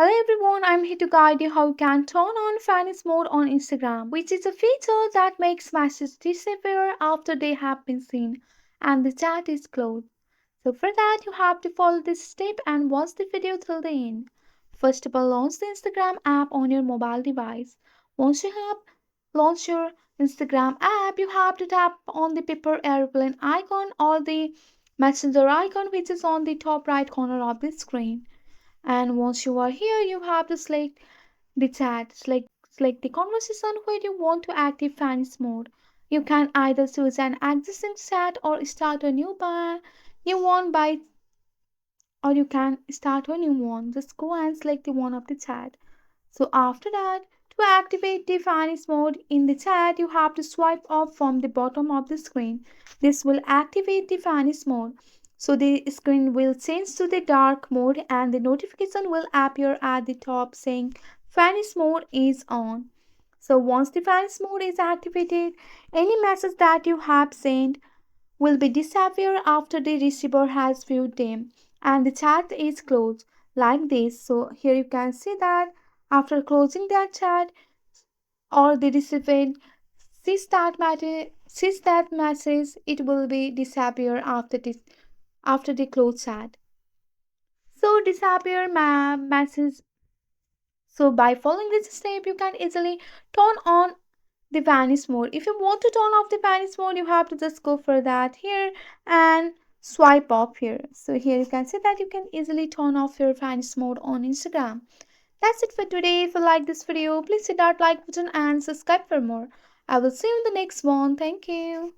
Hello everyone, I'm here to guide you how you can turn on Vanish mode on Instagram, which is a feature that makes messages disappear after they have been seen and the chat is closed. So for that you have to follow this step and watch the video till the end. First of all, launch the Instagram app on your mobile device. Once you have launched your Instagram app, you have to tap on the paper airplane icon or the messenger icon which is on the top right corner of the screen. And once you are here, you have to select the chat, select the conversation where you want to active Vanish mode. You can either choose an existing chat or start a new one. You want by or you can start a new one. Just go and select the one of the chat. So after that, to activate the Vanish mode in the chat, you have to swipe up from the bottom of the screen. This will activate the Vanish mode. So the screen will change to the dark mode and the notification will appear at the top saying Vanish mode is on. So once the Vanish mode is activated, any message that you have sent will be disappear after the receiver has viewed them and the chat is closed like this. So here you can see that after closing that chat or the recipient sees that message, it will be disappear after the close chat. So disappear message. So by following this step you can easily turn on the vanish mode. If you want to turn off the vanish mode, you have to just go for that here and swipe up here. So here you can see that you can easily turn off your vanish mode on Instagram. That's it for today. If you like this video, please hit that like button and subscribe for more. I will see you in the next one. Thank you.